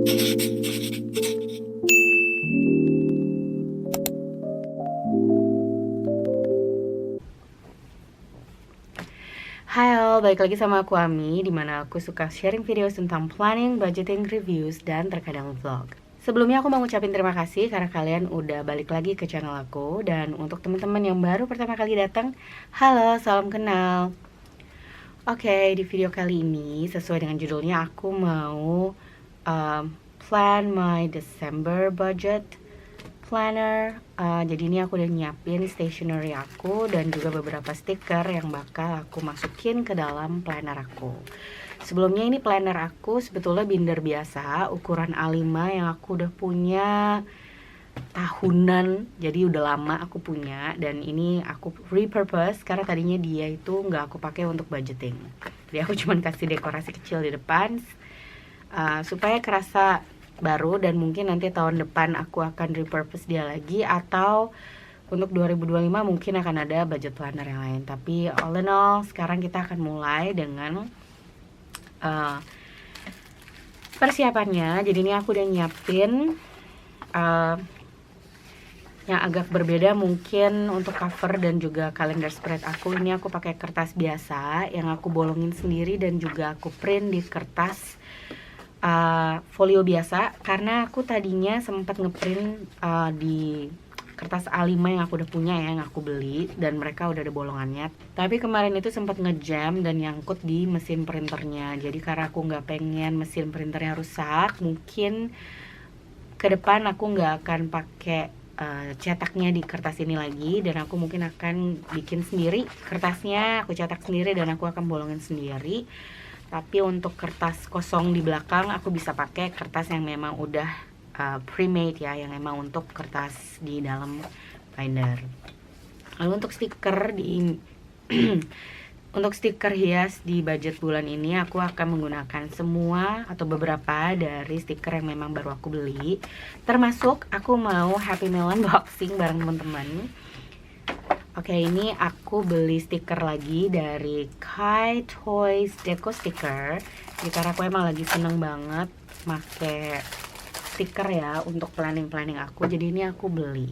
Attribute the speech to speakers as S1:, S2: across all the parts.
S1: Hai all, balik lagi sama aku Ami, dimana aku suka sharing video tentang planning, budgeting, reviews, dan terkadang vlog. Sebelumnya aku mau ngucapin terima kasih karena kalian udah balik lagi ke channel aku. Dan untuk teman-teman yang baru pertama kali datang, halo, salam kenal. Oke, di video kali ini sesuai dengan judulnya aku mau plan my December budget planner. Jadi ini aku udah nyiapin stationery aku dan juga beberapa stiker yang bakal aku masukin ke dalam planner aku. Sebelumnya ini planner aku sebetulnya binder biasa ukuran A5 yang aku udah punya tahunan, jadi udah lama aku punya, dan ini aku repurpose karena tadinya dia itu nggak aku pakai untuk budgeting. Jadi aku cuman kasih dekorasi kecil di depan supaya kerasa baru, dan mungkin nanti tahun depan aku akan repurpose dia lagi, atau untuk 2025 mungkin akan ada budget planner yang lain. Tapi all in all, sekarang kita akan mulai dengan persiapannya. Jadi ini aku udah nyiapin yang agak berbeda mungkin untuk cover dan juga calendar spread aku. Ini aku pakai kertas biasa yang aku bolongin sendiri dan juga aku print di kertas folio biasa, karena aku tadinya sempat ngeprint di kertas A5 yang aku udah punya ya, yang aku beli, dan mereka udah ada bolongannya. Tapi kemarin itu sempat ngejam dan nyangkut di mesin printernya. Jadi karena aku nggak pengen mesin printernya rusak, mungkin ke depan aku nggak akan pakai cetaknya di kertas ini lagi, dan aku mungkin akan bikin sendiri kertasnya, aku cetak sendiri dan aku akan bolongin sendiri. Tapi untuk kertas kosong di belakang aku bisa pakai kertas yang memang udah pre-made ya, yang memang untuk kertas di dalam binder. Lalu untuk stiker di untuk stiker hias di budget bulan ini aku akan menggunakan semua atau beberapa dari stiker yang memang baru aku beli. Termasuk aku mau Happy Meal unboxing bareng teman-teman. Oke, ini aku beli stiker lagi dari Kai Toys Deco Sticker. Jadi karena aku emang lagi seneng banget make stiker ya untuk planning aku. Jadi ini aku beli.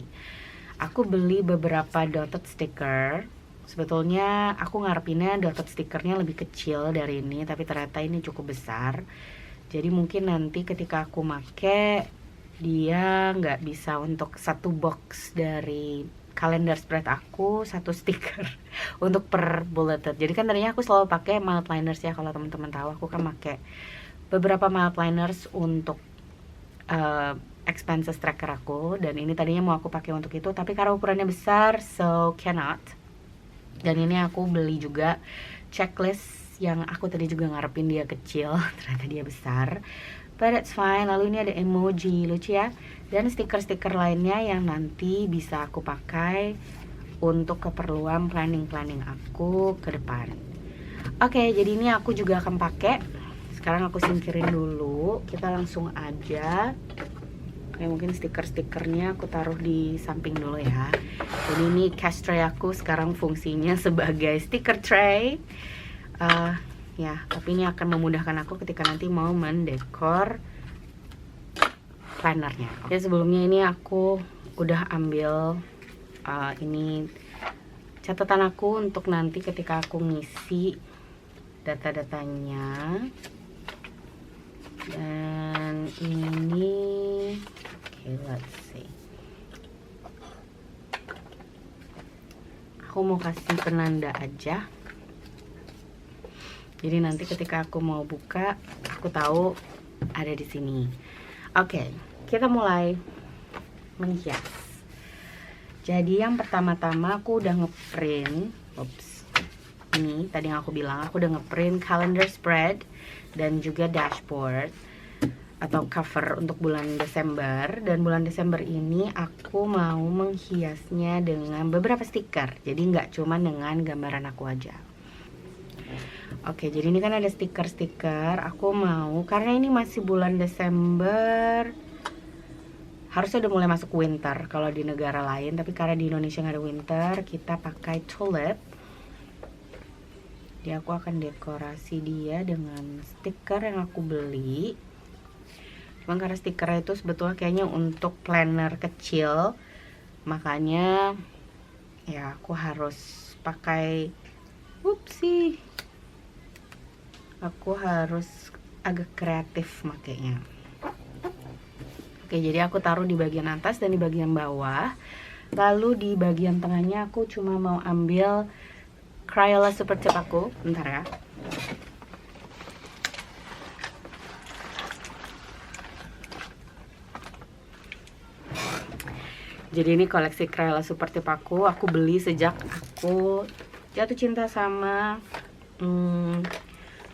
S1: Aku beli beberapa dotted sticker. Sebetulnya aku ngarepinnya dotted stikernya lebih kecil dari ini, tapi ternyata ini cukup besar. Jadi mungkin nanti ketika aku make, dia nggak bisa untuk satu box dari calendar spread aku, satu stiker untuk per bulleted. Jadi kan tadinya aku selalu pakai mild liners ya, kalau teman-teman tahu aku kan pakai beberapa mild liners untuk expenses tracker aku, dan ini tadinya mau aku pakai untuk itu, tapi karena ukurannya besar so cannot. Dan ini aku beli juga checklist yang aku tadi juga ngarepin dia kecil, ternyata dia besar. But it's fine. Lalu ini ada emoji lucu ya, dan stiker-stiker lainnya yang nanti bisa aku pakai untuk keperluan planning aku ke depan. Oke, jadi ini aku juga akan pakai. Sekarang aku singkirin dulu. Kita langsung aja. Oke, mungkin stiker-stikernya aku taruh di samping dulu ya. Jadi ini cash tray aku sekarang fungsinya sebagai stiker tray. Ya, tapi ini akan memudahkan aku ketika nanti mau mendekor plannernya. Ya, sebelumnya ini aku udah ambil ini catatan aku untuk nanti ketika aku ngisi data-datanya. Dan ini let's see. Aku mau kasih penanda aja. Jadi nanti ketika aku mau buka, aku tahu ada di sini. Oke, kita mulai menghias. Jadi yang pertama-tama aku udah ngeprint, ini tadi yang aku bilang, aku udah ngeprint calendar spread dan juga dashboard atau cover untuk bulan Desember. Dan bulan Desember ini aku mau menghiasnya dengan beberapa stiker. Jadi nggak cuma dengan gambaran aku aja. Oke, jadi ini kan ada stiker-stiker. Aku mau, karena ini masih bulan Desember, harusnya udah mulai masuk winter kalau di negara lain, tapi karena di Indonesia nggak ada winter, kita pakai tulip. Jadi aku akan dekorasi dia dengan stiker yang aku beli. Cuman karena stikernya itu sebetulnya kayaknya untuk planner kecil, makanya ya aku harus pakai, whoopsie, aku harus agak kreatif makanya. Oke, jadi aku taruh di bagian atas dan di bagian bawah. Lalu di bagian tengahnya aku cuma mau ambil Crayola Super Tip aku. Bentar ya. Jadi ini koleksi Crayola Super Tip aku beli sejak aku jatuh cinta sama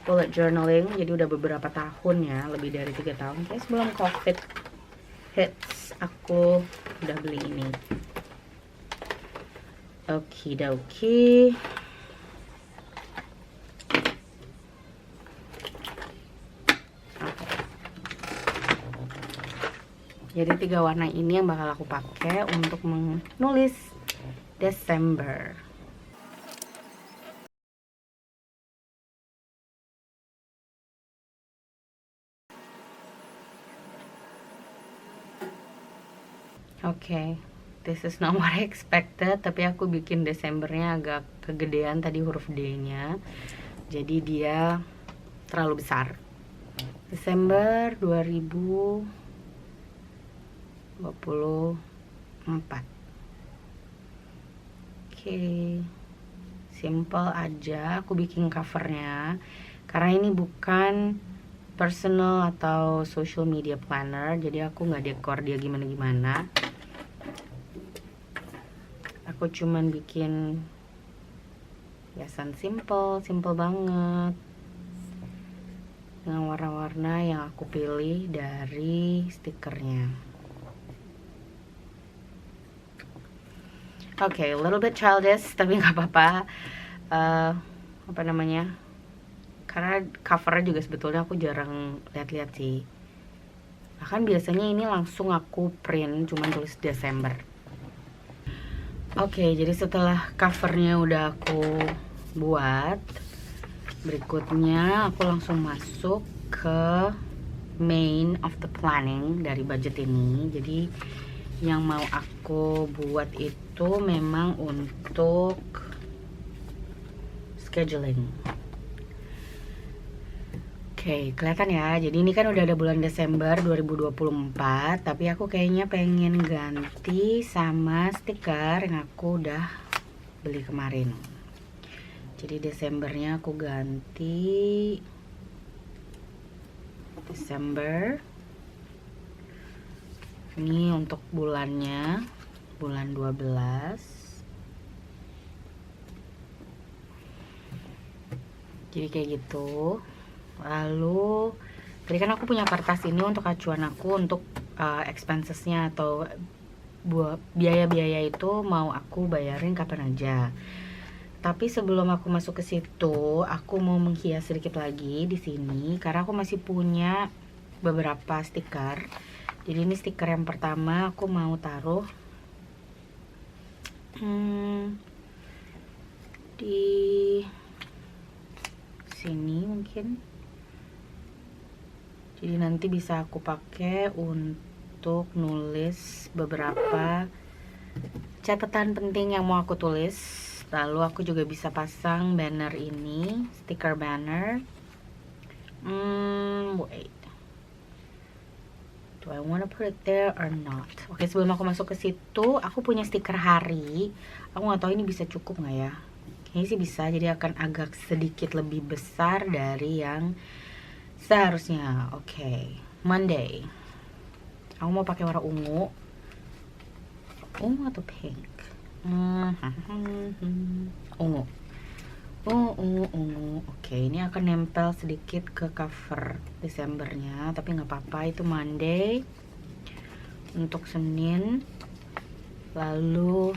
S1: bullet journaling. Jadi udah beberapa tahun ya, lebih dari 3 tahun. Kayak sebelum COVID hits aku udah beli ini. Okidoki. Jadi 3 warna ini yang bakal aku pakai untuk menulis Desember. Oke, this is not what I expected, tapi aku bikin Desembernya agak kegedean tadi huruf D-nya. Jadi dia terlalu besar. Desember 2024. Oke, simple aja aku bikin covernya. Karena ini bukan personal atau social media planner, jadi aku nggak dekor dia gimana-gimana. Aku cuman bikin hiasan simple banget dengan warna-warna yang aku pilih dari stikernya. Oke, a little bit childish, tapi nggak apa-apa. Apa namanya? Karena covernya juga sebetulnya aku jarang lihat-lihat sih. Bahkan biasanya ini langsung aku print, cuman tulis Desember. Oke, jadi setelah covernya udah aku buat, berikutnya aku langsung masuk ke main of the planning dari budget ini. Jadi yang mau aku buat itu memang untuk scheduling. Oke, kelihatan ya. Jadi ini kan udah ada bulan Desember 2024, tapi aku kayaknya pengen ganti sama stiker yang aku udah beli kemarin. Jadi Desembernya aku ganti Desember. Ini untuk bulannya, bulan 12. Jadi kayak gitu. Lalu tadi kan aku punya kertas ini untuk acuan aku untuk expensesnya atau biaya-biaya itu mau aku bayarin kapan aja. Tapi sebelum aku masuk ke situ, aku mau menghias sedikit lagi di sini karena aku masih punya beberapa stiker. Jadi ini stiker yang pertama aku mau taruh di sini mungkin. Jadi nanti bisa aku pakai untuk nulis beberapa catatan penting yang mau aku tulis. Lalu aku juga bisa pasang banner ini, stiker banner. Wait. Do I wanna put it there or not? Oke, sebelum aku masuk ke situ, aku punya stiker hari. Aku nggak tahu ini bisa cukup nggak ya? Kayaknya sih bisa, jadi akan agak sedikit lebih besar dari yang seharusnya. Oke, Monday. Aku mau pakai warna ungu. Ungu atau pink? Ungu. Ungu. Oke, ini akan nempel sedikit ke cover Desembernya, tapi nggak apa-apa. Itu Monday. Untuk Senin. Lalu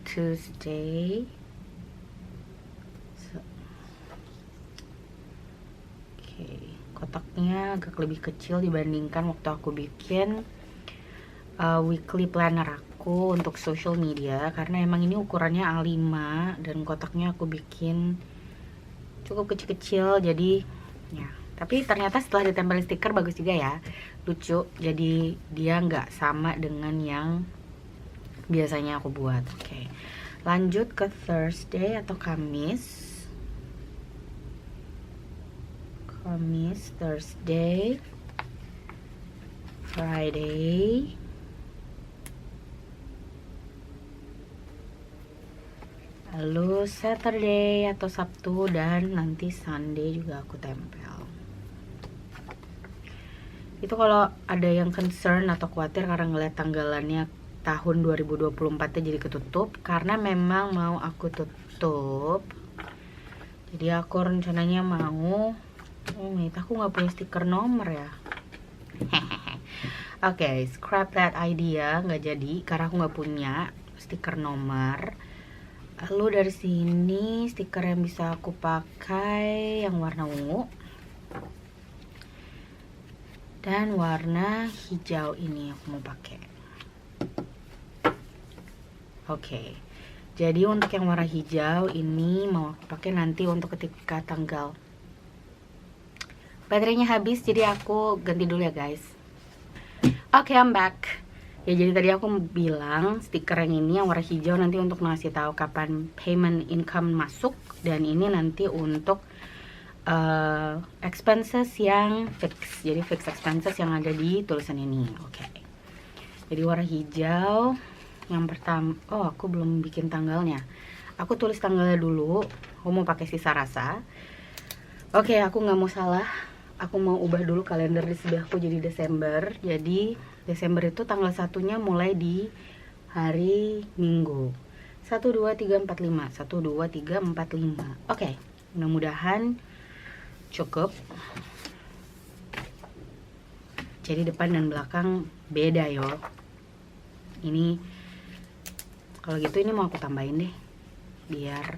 S1: Tuesday. Kotaknya agak lebih kecil dibandingkan waktu aku bikin weekly planner aku untuk social media, karena emang ini ukurannya A5 dan kotaknya aku bikin cukup kecil-kecil, jadi ya Tapi ternyata setelah ditempelin stiker bagus juga ya, lucu. Jadi dia nggak sama dengan yang biasanya aku buat. Oke, lanjut ke Thursday atau Kamis. Thursday, Friday, lalu Saturday atau Sabtu, dan nanti Sunday juga aku tempel. Itu kalau ada yang concern atau khawatir karena ngeliat tanggalannya tahun 2024 jadi ketutup, karena memang mau aku tutup. Jadi aku rencananya mau aku nggak punya stiker nomor ya. Oke, scrap that idea, nggak jadi karena aku nggak punya stiker nomor. Lalu dari sini stiker yang bisa aku pakai yang warna ungu dan warna hijau ini aku mau pakai. Oke, jadi untuk yang warna hijau ini mau aku pakai nanti untuk ketika tanggal. Baterainya habis, jadi aku ganti dulu ya guys. Oke, I'm back. Ya, jadi tadi aku bilang stiker yang ini yang warna hijau nanti untuk ngasih tahu kapan payment income masuk, dan ini nanti untuk expenses yang fix. Jadi fix expenses yang ada di tulisan ini. Oke. Jadi warna hijau yang pertama. Oh, aku belum bikin tanggalnya. Aku tulis tanggalnya dulu. Aku mau pakai sisa rasa. Oke, aku nggak mau salah. Aku mau ubah dulu kalender di sebelahku jadi Desember. Jadi Desember itu tanggal 1-nya mulai di hari Minggu. 1, 2, 3, 4, 5. 1, 2, 3, 4, 5. Oke, mudah-mudahan cukup. Jadi depan dan belakang beda yo. Ini kalau gitu ini mau aku tambahin deh, biar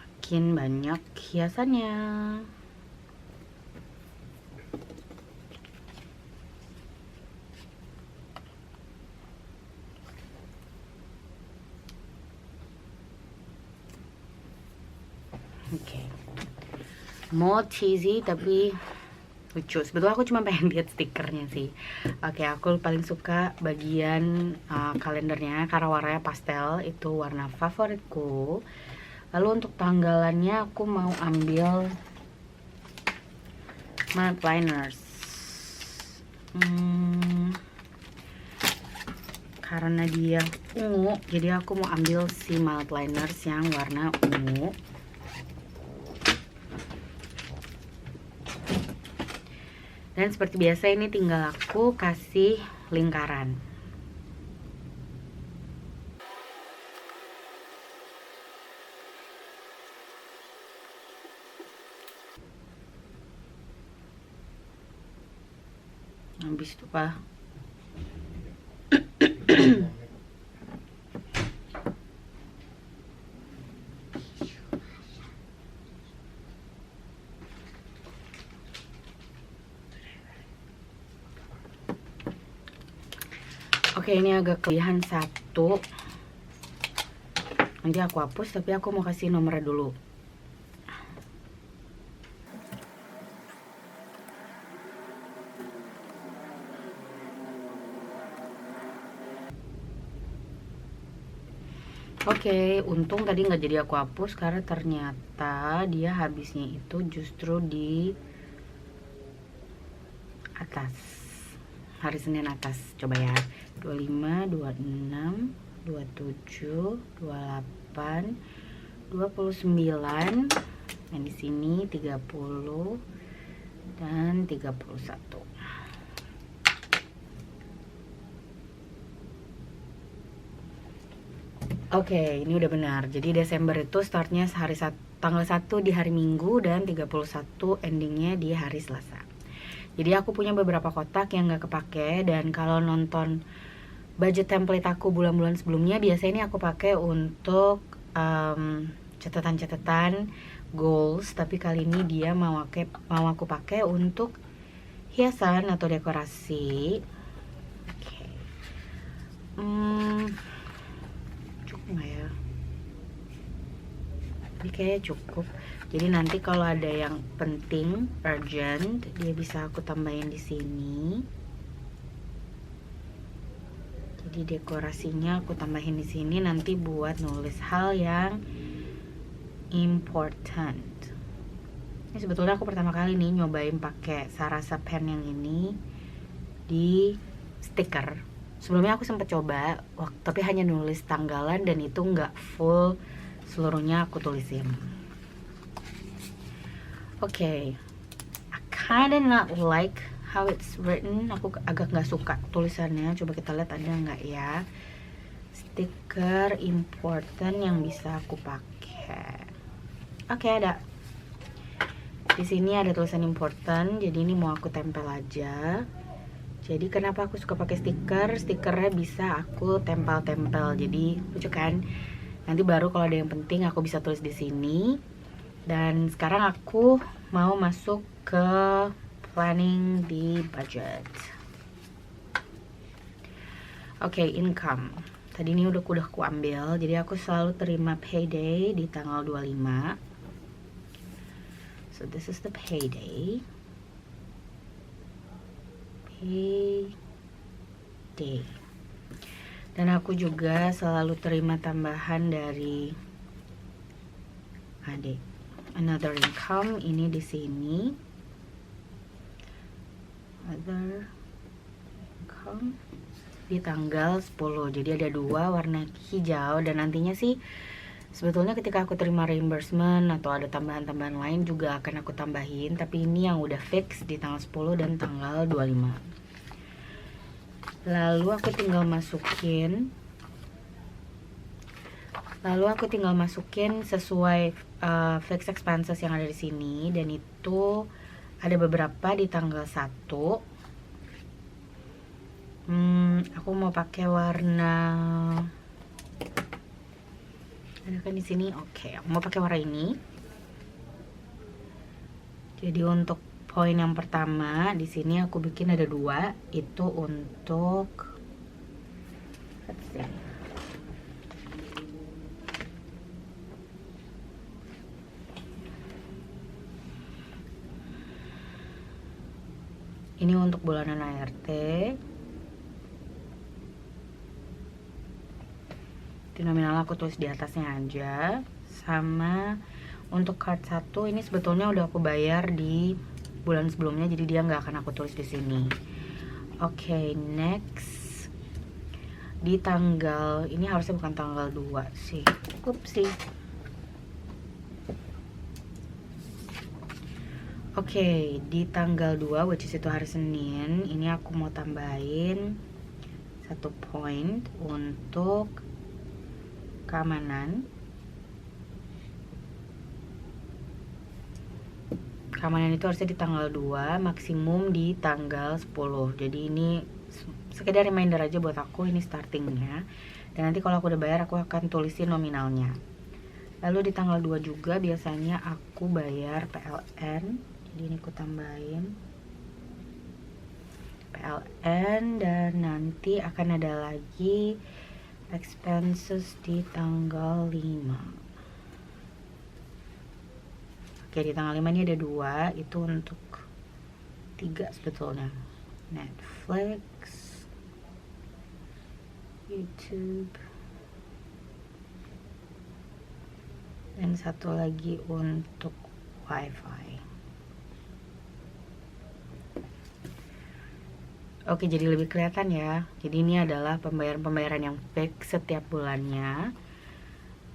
S1: makin banyak hiasannya. Oke, mau cheesy tapi lucu. Sebetulnya aku cuma pengen lihat stikernya sih. Oke, aku paling suka bagian kalendernya karena warnanya pastel, itu warna favoritku. Lalu untuk tanggalannya aku mau ambil matte liners. Karena dia ungu, jadi aku mau ambil si matte liners yang warna ungu. Dan seperti biasa ini tinggal aku kasih lingkaran. Habis itu Pak. Oke, ini agak kelebihan satu. Nanti aku hapus, tapi aku mau kasih nomornya dulu. Oke, untung tadi nggak jadi aku hapus karena ternyata dia habisnya itu justru di atas, hari Senin atas. Coba ya, 25, 26, 27, 28, 29, dan di sini 30 dan 31. Oke, ini udah benar. Jadi Desember itu startnya tanggal 1 di hari Minggu dan 31 endingnya di hari Selasa. Jadi aku punya beberapa kotak yang gak kepake, dan kalau nonton budget template aku bulan-bulan sebelumnya, biasanya ini aku pakai untuk catatan-catatan goals, tapi kali ini dia mau aku pakai untuk hiasan atau dekorasi. Oke. Cukup nggak ya? Ini kayaknya cukup. Jadi nanti kalau ada yang penting, urgent, dia bisa aku tambahin di sini. Jadi dekorasinya aku tambahin di sini nanti buat nulis hal yang important. Ini sebetulnya aku pertama kali nih nyobain pakai Sarasa pen yang ini di stiker. Sebelumnya aku sempat coba, tapi hanya nulis tanggalan dan itu nggak full seluruhnya aku tulisin. Oke, I kinda not like how it's written. Aku agak nggak suka tulisannya. Coba kita lihat ada nggak ya stiker important yang bisa aku pakai. Oke, ada. Di sini ada tulisan important. Jadi ini mau aku tempel aja. Jadi kenapa aku suka pakai stiker? Stikernya bisa aku tempel-tempel. Jadi lucu kan? Nanti baru kalau ada yang penting aku bisa tulis di sini. Dan sekarang aku mau masuk ke planning di budget. Oke, income. Tadi ini udah aku ambil. Jadi aku selalu terima payday di tanggal 25. So this is the payday. Payday. Dan aku juga selalu terima tambahan dari adik. Another income ini di sini. Other income di tanggal 10. Jadi ada 2 warna hijau dan nantinya sih sebetulnya ketika aku terima reimbursement atau ada tambahan-tambahan lain juga akan aku tambahin, tapi ini yang udah fix di tanggal 10 dan tanggal 25. Lalu aku tinggal masukin sesuai fixed expenses yang ada di sini, dan itu ada beberapa di tanggal 1. Aku mau pakai warna, ada kan di sini. Oke, aku mau pakai warna ini. Jadi untuk poin yang pertama di sini aku bikin ada 2, itu untuk ini untuk bulanan ART. Di nominal aku tulis di atasnya aja. Sama untuk card 1 ini sebetulnya udah aku bayar di bulan sebelumnya, jadi dia nggak akan aku tulis di sini. Oke, next. Di tanggal ini harusnya bukan tanggal 2 sih. Upsi. Oke, di tanggal 2 which is itu hari Senin, ini aku mau tambahin 1 point untuk keamanan. Keamanan itu harusnya di tanggal 2, maksimum di tanggal 10. Jadi ini sekedar reminder aja buat aku, ini startingnya. Dan nanti kalau aku udah bayar aku akan tulisin nominalnya. Lalu di tanggal 2 juga biasanya aku bayar PLN. Jadi ini aku tambahin PLN, dan nanti akan ada lagi expenses di tanggal 5. Oke, di tanggal 5 ini ada 2, itu untuk 3 sebetulnya. Netflix, YouTube, dan satu lagi untuk wifi. Oke, jadi lebih kelihatan ya. Jadi ini adalah pembayaran-pembayaran yang fix setiap bulannya.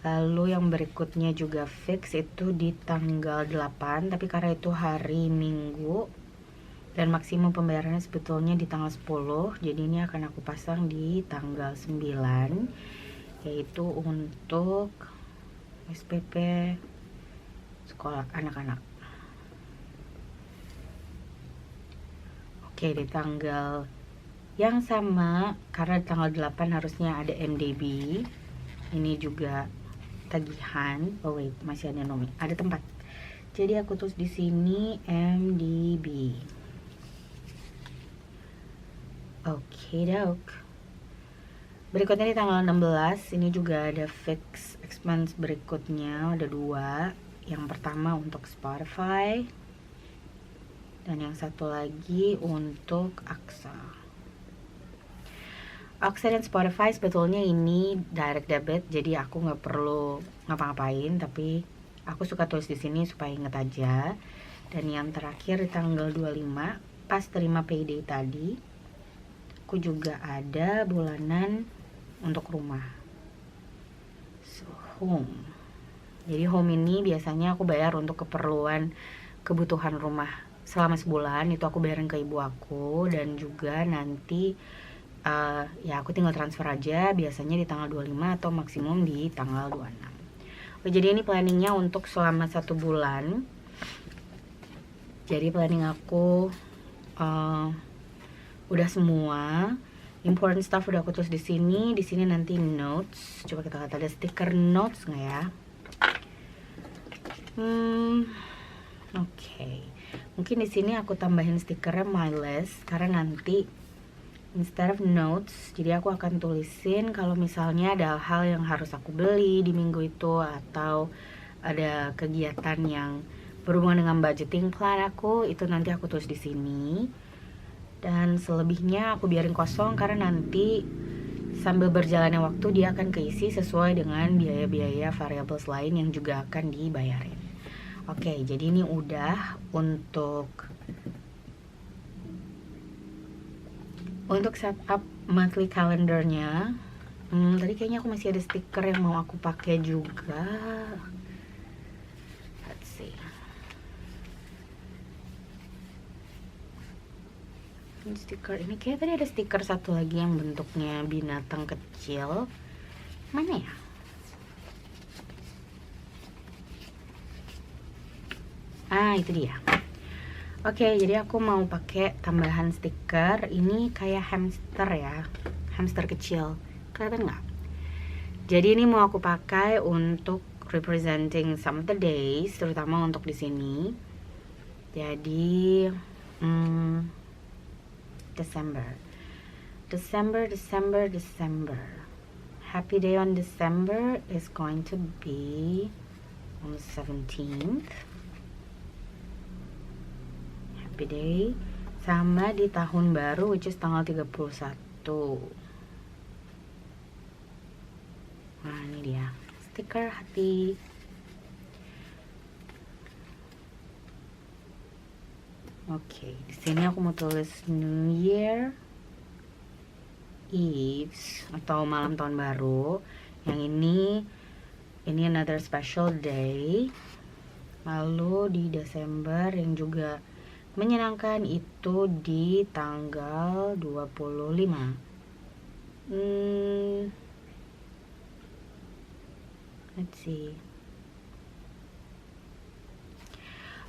S1: Lalu yang berikutnya juga fix itu di tanggal 8, tapi karena itu hari Minggu dan maksimum pembayarannya sebetulnya di tanggal 10, jadi ini akan aku pasang di tanggal 9, yaitu untuk SPP sekolah anak-anak. Oke, di tanggal yang sama, karena di tanggal 8 harusnya ada MDB, ini juga tagihan. Oh wait, masih ada ada tempat. Jadi aku tulis di sini MDB. Oke, dok. Berikutnya di tanggal 16 ini juga ada fix expense berikutnya, ada 2. Yang pertama untuk Spotify dan yang satu lagi untuk AXA dan Spotify sebetulnya ini direct debit, jadi aku nggak perlu ngapa-ngapain, tapi aku suka tulis di sini supaya inget aja. Dan yang terakhir di tanggal 25 pas terima payday tadi, aku juga ada bulanan untuk rumah. So, home. Jadi home ini biasanya aku bayar untuk kebutuhan rumah selama sebulan, itu aku bayarin ke ibu aku, dan juga nanti ya aku tinggal transfer aja, biasanya di tanggal 25 atau maksimum di tanggal 26. Oke, jadi ini planningnya untuk selama 1 bulan. Jadi planning aku udah semua. Important stuff udah aku tulis di sini. Di sini nanti notes. Coba kita lihat ada stiker notes nggak ya? Oke. Mungkin di sini aku tambahin stikernya my list, karena nanti instead of notes, jadi aku akan tulisin kalau misalnya ada hal yang harus aku beli di minggu itu, atau ada kegiatan yang berhubungan dengan budgeting plan aku, itu nanti aku tulis di sini. Dan selebihnya aku biarin kosong, karena nanti sambil berjalannya waktu dia akan keisi sesuai dengan biaya-biaya variables lain yang juga akan dibayarin. Oke, jadi ini udah untuk setup monthly calendarnya. Tadi kayaknya aku masih ada stiker yang mau aku pakai juga. Let's see. Ini stiker ini kayak tadi ada stiker satu lagi yang bentuknya binatang kecil. Mana ya? Itu dia. Oke, jadi aku mau pakai tambahan stiker. Ini kayak hamster ya, hamster kecil. Kelihatan nggak? Jadi ini mau aku pakai untuk representing some of the days, terutama untuk di sini. Jadi December. Happy day on December is going to be on the 17th. Happy day. Sama di tahun baru, which is tanggal 31. Nah, ini dia stiker hati. Oke, di sini aku mau tulis New Year Eves atau malam tahun baru. Yang ini another special day. Lalu di Desember yang juga menyenangkan itu di tanggal 25. Let's see.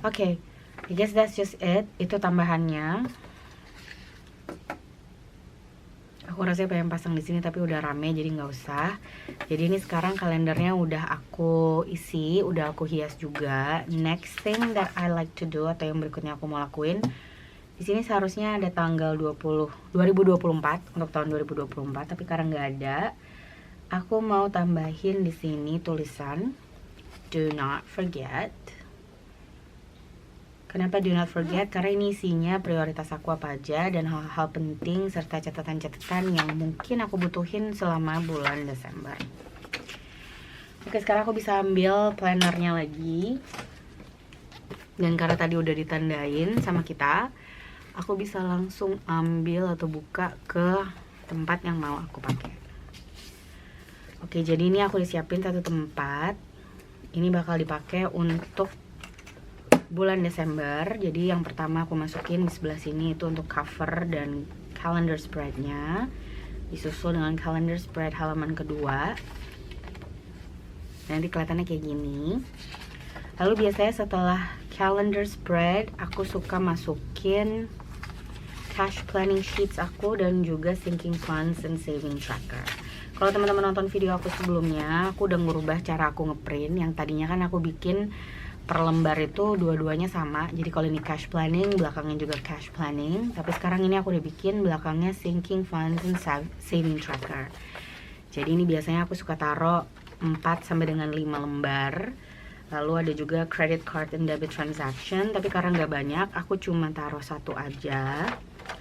S1: Oke, I guess that's just it. Itu tambahannya. Aku rasanya pengen pasang di sini tapi udah rame, jadi nggak usah. Jadi ini sekarang kalendernya udah aku isi, udah aku hias juga. Next thing that I like to do, atau yang berikutnya aku mau lakuin, di sini seharusnya ada tanggal 2024 untuk tahun 2024, tapi karena nggak ada, aku mau tambahin di sini tulisan do not forget. Kenapa do not forget? Karena ini isinya prioritas aku apa aja dan hal-hal penting serta catatan-catatan yang mungkin aku butuhin selama bulan Desember. Oke, sekarang aku bisa ambil plannernya lagi. Dan karena tadi udah ditandain sama kita, aku bisa langsung ambil atau buka ke tempat yang mau aku pakai. Oke, jadi ini aku disiapin satu tempat. Ini bakal dipakai untuk bulan Desember. Jadi yang pertama aku masukin di sebelah sini itu untuk cover dan calendar spreadnya, disusul dengan calendar spread halaman kedua. Nanti kelihatannya kayak gini. Lalu biasanya setelah calendar spread aku suka masukin cash planning sheets aku dan juga sinking funds and saving tracker. Kalau teman-teman nonton video aku sebelumnya, aku udah ngubah cara aku ngeprint. Yang tadinya kan aku bikin per lembar itu dua-duanya sama, jadi kalau ini cash planning, belakangnya juga cash planning. Tapi sekarang ini aku udah bikin belakangnya sinking funds and saving tracker. Jadi ini biasanya aku suka taruh 4 sampai dengan 5 lembar. Lalu ada juga credit card and debit transaction, tapi karena nggak banyak, aku cuma taruh 1 aja.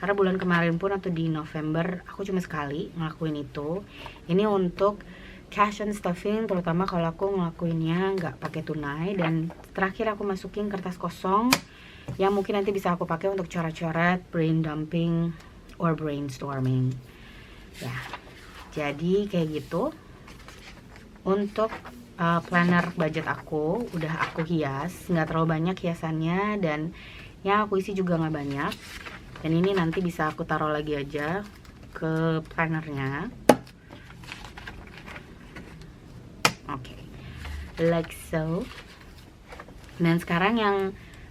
S1: Karena bulan kemarin pun atau di November aku cuma sekali ngelakuin itu. Ini untuk cash and stuffing, terutama kalau aku ngelakuinnya nggak pakai tunai. Dan terakhir aku masukin kertas kosong yang mungkin nanti bisa aku pakai untuk coret-coret, brain dumping, or brainstorming. Ya, jadi kayak gitu. Untuk planner budget aku udah aku hias, nggak terlalu banyak hiasannya, dan yang aku isi juga nggak banyak. Dan ini nanti bisa aku taruh lagi aja ke plannernya. Oke, like so. Dan sekarang yang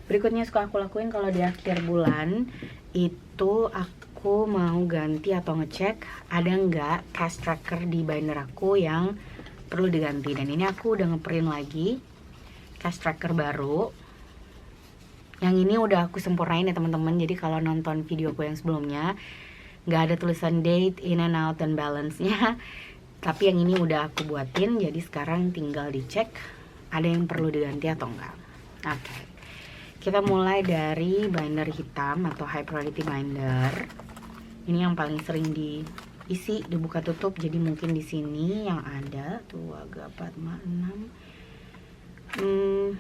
S1: berikutnya suka aku lakuin kalau di akhir bulan itu aku mau ganti atau ngecek ada nggak cash tracker di binder aku yang perlu diganti. Dan ini aku udah ngeprint lagi cash tracker baru. Yang ini udah aku sempurnain ya teman-teman. Jadi kalau nonton videoku yang sebelumnya nggak ada tulisan date, in and out, dan balance-nya. Tapi yang ini udah aku buatin, jadi sekarang tinggal dicek ada yang perlu diganti atau enggak. Oke. Kita mulai dari binder hitam atau high priority binder. Ini yang paling sering diisi, dibuka tutup. Jadi mungkin di sini yang ada tuh agak 4, 6.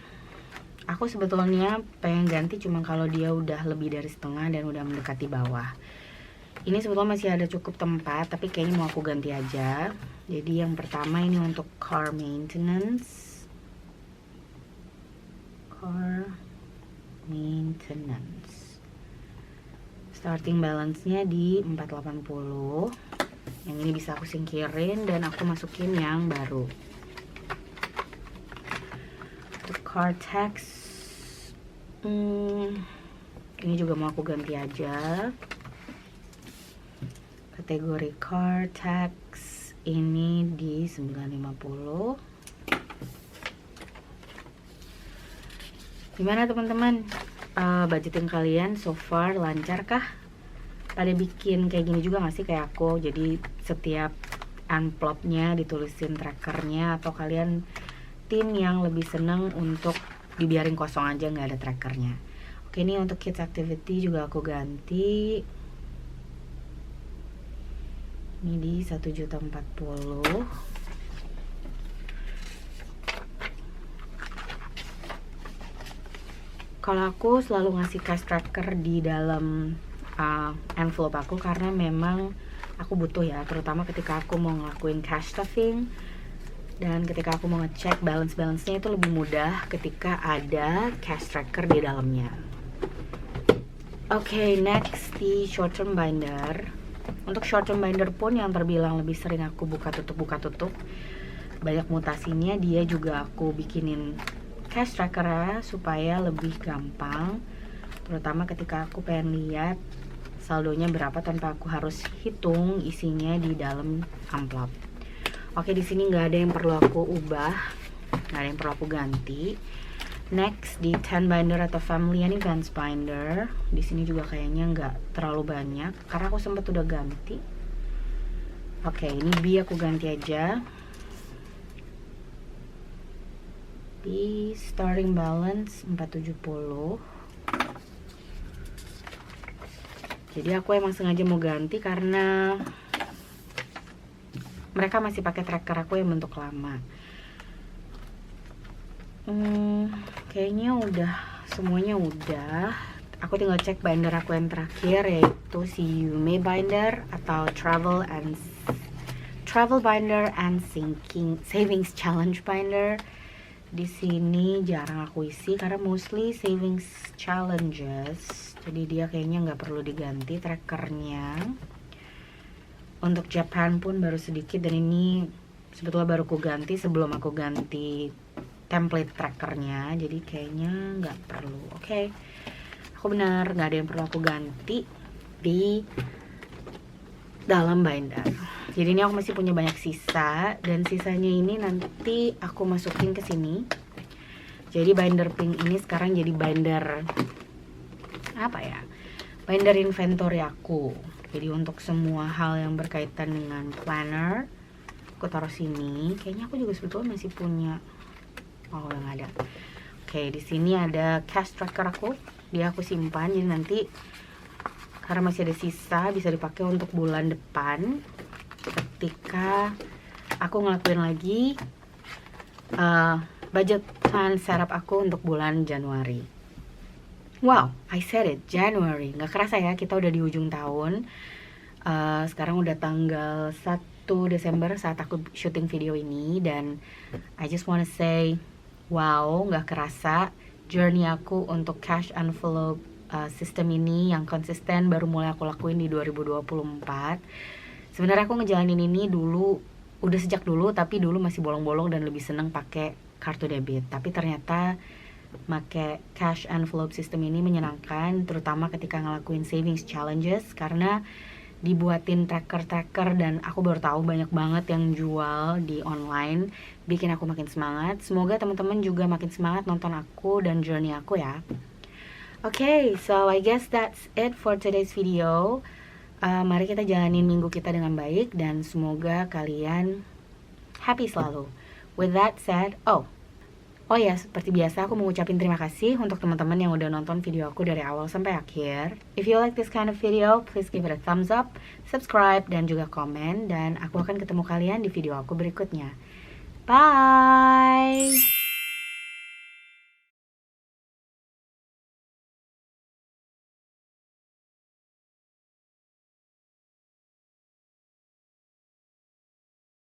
S1: Aku sebetulnya pengen ganti cuma kalau dia udah lebih dari setengah dan udah mendekati bawah. Ini sebetulnya masih ada cukup tempat, tapi kayaknya mau aku ganti aja. Jadi yang pertama ini untuk car maintenance. Car maintenance. Starting balance-nya di 480. Yang ini bisa aku singkirin dan aku masukin yang baru. Untuk car tax, ini juga mau aku ganti aja. Kategori car tax ini di 950. Gimana teman-teman? Budgeting kalian so far lancar kah? Pada bikin kayak gini juga gak sih kayak aku? Jadi setiap envelope-nya ditulisin trackernya, atau kalian tim yang lebih seneng untuk dibiarin kosong aja nggak ada trackernya? Oke, ini untuk kids activity juga aku ganti. Ini di 1.040.000. Kalau aku selalu ngasih cash tracker di dalam envelope aku karena memang aku butuh ya, terutama ketika aku mau ngelakuin cash stuffing dan ketika aku mau ngecek balance-nya itu lebih mudah ketika ada cash tracker di dalamnya. Oke, next di short term binder. Untuk short term binder pun yang terbilang lebih sering aku buka tutup, banyak mutasinya, dia juga aku bikinin cash tracker supaya lebih gampang, terutama ketika aku pengen lihat saldonya berapa tanpa aku harus hitung isinya di dalam amplop. Oke, di sini nggak ada yang perlu aku ubah, nggak ada yang perlu aku ganti. Next di 10 binder atau family and events binder, di sini juga kayaknya nggak terlalu banyak karena aku sempat udah ganti. Oke, ini B aku ganti aja. Di starting balance 470. Jadi aku emang sengaja mau ganti karena mereka masih pakai tracker aku yang bentuk lama. Kayaknya udah, semuanya udah. Aku tinggal cek binder aku yang terakhir, yaitu si Yume binder atau travel binder and savings challenge binder. Di sini jarang aku isi karena mostly savings challenges. Jadi dia kayaknya nggak perlu diganti trackernya. Untuk Japan pun baru sedikit, dan ini sebetulnya baru aku ganti sebelum aku ganti template trackernya, jadi kayaknya nggak perlu. Oke, aku benar nggak ada yang perlu aku ganti di dalam binder. Jadi ini aku masih punya banyak sisa, dan sisanya ini nanti aku masukin ke sini. Jadi binder pink ini sekarang jadi binder apa ya? Binder inventory aku. Jadi untuk semua hal yang berkaitan dengan planner, aku taruh sini. Kayaknya aku juga sebetulnya masih punya. Oh, udah nggak ada. Oke, di sini ada cash tracker aku. Dia aku simpan, jadi nanti karena masih ada sisa bisa dipakai untuk bulan depan ketika aku ngelakuin lagi budget plan setup aku untuk bulan Januari. Wow, I said it, January. Nggak kerasa ya, kita udah di ujung tahun. Sekarang udah tanggal 1 Desember saat aku syuting video ini. Dan I just wanna say, wow, nggak kerasa journey aku untuk cash envelope sistem ini yang konsisten baru mulai aku lakuin di 2024. Sebenarnya aku ngejalanin ini udah sejak dulu, tapi dulu masih bolong-bolong dan lebih seneng pakai kartu debit. Tapi ternyata pakai cash envelope system ini menyenangkan, terutama ketika ngelakuin savings challenges, karena dibuatin tracker dan aku baru tahu banyak banget yang jual di online, bikin aku makin semangat. Semoga teman-teman juga makin semangat nonton aku dan journey aku ya. Okay, so I guess that's it for today's video. Mari kita jalanin minggu kita dengan baik dan semoga kalian happy selalu. With that said, oh ya, seperti biasa aku mau ngucapin terima kasih untuk teman-teman yang udah nonton video aku dari awal sampai akhir. If you like this kind of video, please give it a thumbs up, subscribe, dan juga komen. Dan aku akan ketemu kalian di video aku berikutnya. Bye!